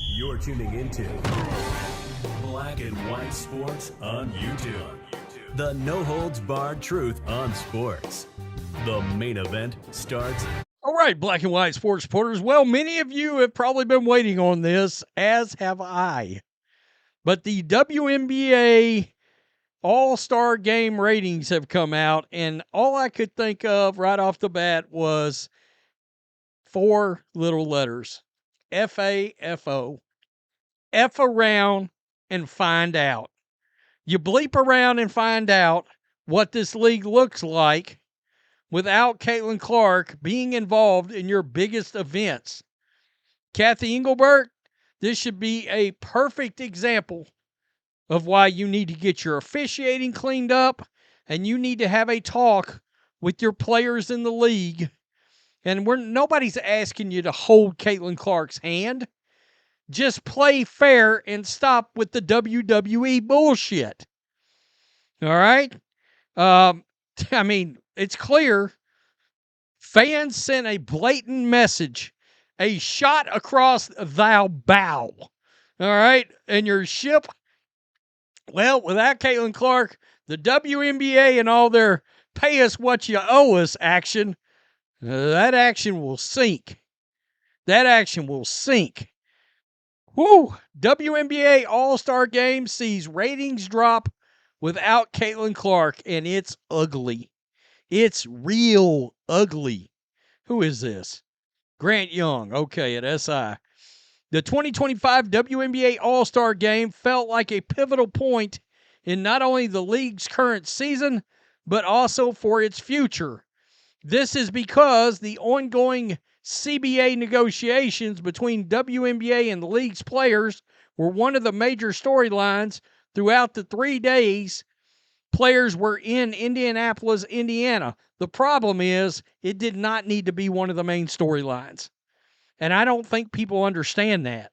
You're tuning into Black and White Sports on YouTube. The no-holds-barred truth on sports. The main event starts. All right, Black and White Sports supporters. Well, many of you have probably been waiting on this, as have I. But the WNBA All-Star Game ratings have come out, and all I could think of right off the bat was 4 little letters. F-A-F-O. F around and find out. You bleep around and find out what this league looks like without Caitlin Clark being involved in your biggest events. Kathy Engelbert, this should be a perfect example of why you need to get your officiating cleaned up and you need to have a talk with your players in the league. And nobody's asking you to hold Caitlin Clark's hand. Just play fair and stop with the WWE bullshit. All right? I mean, it's clear. Fans sent a blatant message, a shot across thou bow. All right? And your ship, well, without Caitlin Clark, the WNBA and all their pay us what you owe us action, that action will sink. That action will sink. Woo! WNBA All-Star Game sees ratings drop without Caitlin Clark, and it's ugly. It's real ugly. Who is this? Grant Young, okay, at SI. The 2025 WNBA All-Star Game felt like a pivotal point in not only the league's current season, but also for its future. This is because the ongoing CBA negotiations between WNBA and the league's players were one of the major storylines throughout the 3 days players were in Indianapolis, Indiana. The problem is it did not need to be one of the main storylines. And I don't think people understand that.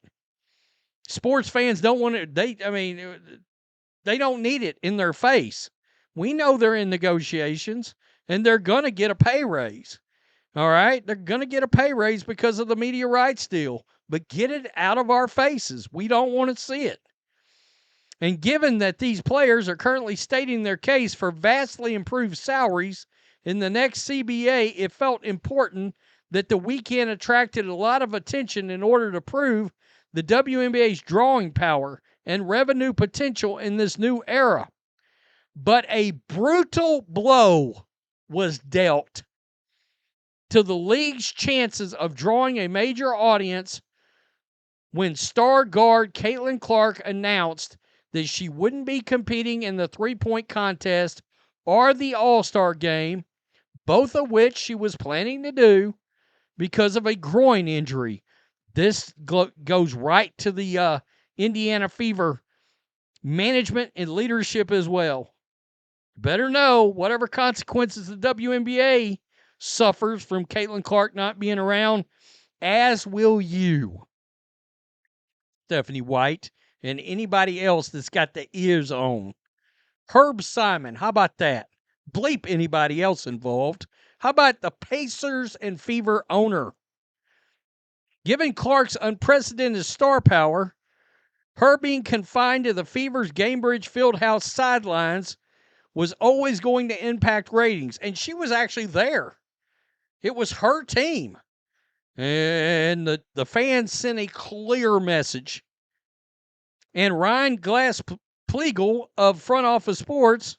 Sports fans don't want it. They don't need it in their face. We know they're in negotiations and they're going to get a pay raise. All right? They're going to get a pay raise because of the media rights deal. But get it out of our faces. We don't want to see it. And given that these players are currently stating their case for vastly improved salaries in the next CBA, it felt important that the weekend attracted a lot of attention in order to prove the WNBA's drawing power and revenue potential in this new era. But a brutal blow was dealt to the league's chances of drawing a major audience when star guard Caitlin Clark announced that she wouldn't be competing in the three-point contest or the All-Star Game, both of which she was planning to do because of a groin injury. This goes right to the Indiana Fever management and leadership as well. Better know whatever consequences the WNBA suffers from Caitlin Clark not being around, as will you, Stephanie White, and anybody else that's got the ears on. Herb Simon, how about that? Bleep anybody else involved. How about the Pacers and Fever owner? Given Clark's unprecedented star power, her being confined to the Fever's Gainbridge Fieldhouse sidelines was always going to impact ratings. And she was actually there. It was her team. And the fans sent a clear message. And Ryan Glass-Plegel of Front Office Sports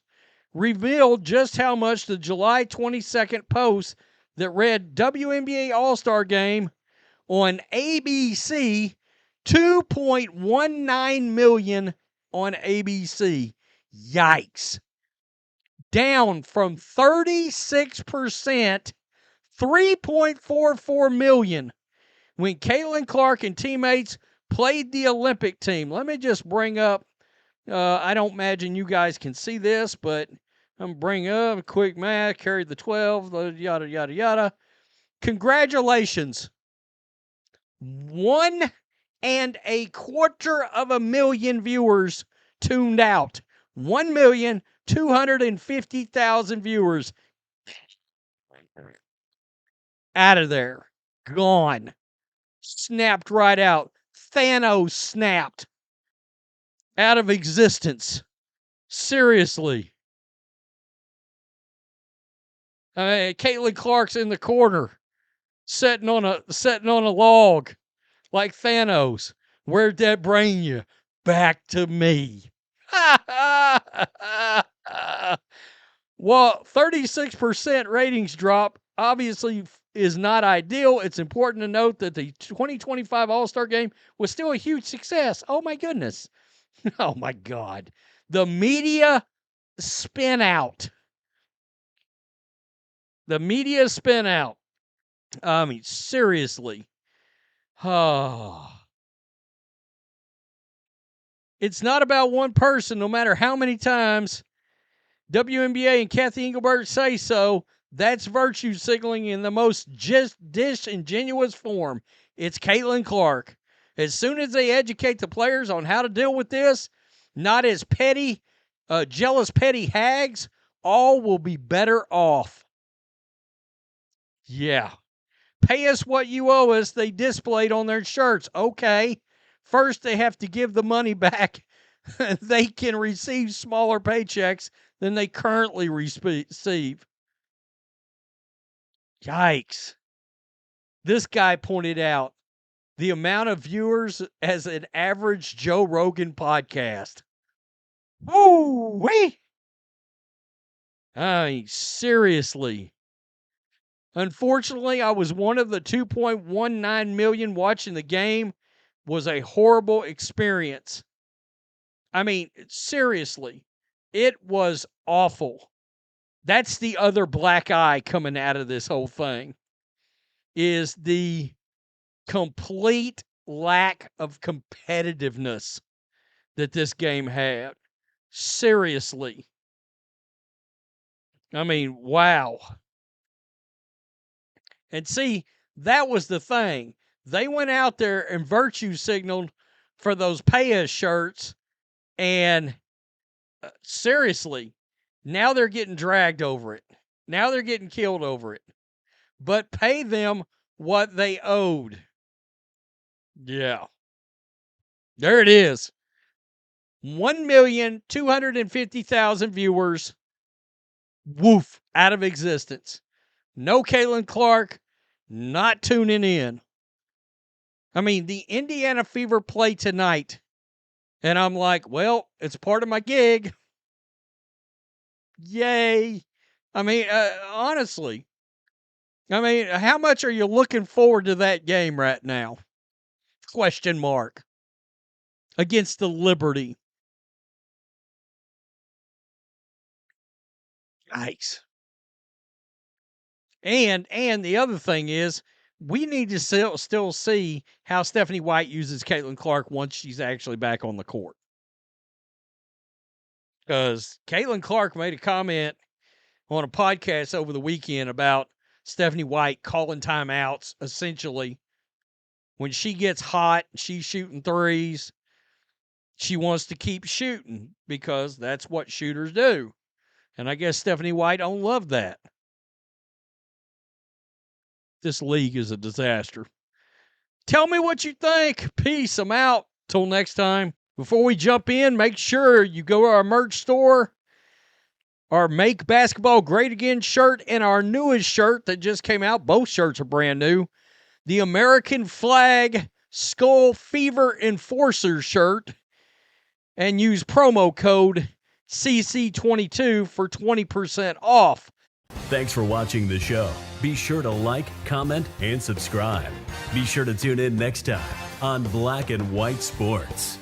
revealed just how much the July 22nd post that read WNBA All-Star Game on ABC, $2.19 million on ABC. Yikes. Down from 36%, $3.44 million when Caitlin Clark and teammates played the Olympic team. Let me just bring up, I don't imagine you guys can see this, but I'm going to bring up a quick math, carried the 12, yada, yada, yada. Congratulations. 1.25 million viewers tuned out. 1,250,000 viewers out of there. Gone. snapped right out. Thanos snapped out of existence. Seriously. Caitlin Clark's in the corner, sitting on a log like Thanos. Where'd that bring you? Back to me. Well, 36% ratings drop obviously is not ideal. It's important to note that the 2025 All-Star Game was still a huge success. Oh, my goodness. Oh, my God. The media spin out. The media spin out. I mean, seriously. Oh. It's not about one person, no matter how many times WNBA and Kathy Engelbert say so. That's virtue signaling in the most disingenuous form. It's Caitlin Clark. As soon as they educate the players on how to deal with this, not as petty, jealous petty hags, all will be better off. Yeah. Pay us what you owe us, they displayed on their shirts. Okay. First, they have to give the money back. They can receive smaller paychecks than they currently receive. Yikes. This guy pointed out the amount of viewers as an average Joe Rogan podcast. Woo-wee! I mean, seriously. Unfortunately, I was one of the 2.19 million watching the game. Was a horrible experience. I mean, seriously, it was awful. That's the other black eye coming out of this whole thing, is the complete lack of competitiveness that this game had. Seriously. I mean, wow. And see, that was the thing. They went out there and virtue signaled for those pay us shirts, and seriously, now they're getting dragged over it. Now they're getting killed over it. But pay them what they owed. Yeah. There it is. 1,250,000 viewers. Woof. Out of existence. No Caitlin Clark. Not tuning in. I mean, the Indiana Fever play tonight. And I'm like, well, it's part of my gig. Yay. I mean, honestly. I mean, how much are you looking forward to that game right now? Question mark. Against the Liberty. Yikes. And the other thing is, we need to still see how Stephanie White uses Caitlin Clark once she's actually back on the court. Because Caitlin Clark made a comment on a podcast over the weekend about Stephanie White calling timeouts, essentially. When she gets hot, she's shooting threes. She wants to keep shooting because that's what shooters do. And I guess Stephanie White don't love that. This league is a disaster. Tell me what you think. Peace. I'm out. Till next time. Before we jump in, make sure you go to our merch store, our Make Basketball Great Again shirt, and our newest shirt that just came out. Both shirts are brand new. The American Flag Skull Fever Enforcer shirt. And use promo code CC22 for 20% off. Thanks for watching the show. Be sure to like, comment, and subscribe. Be sure to tune in next time on Black and White Sports.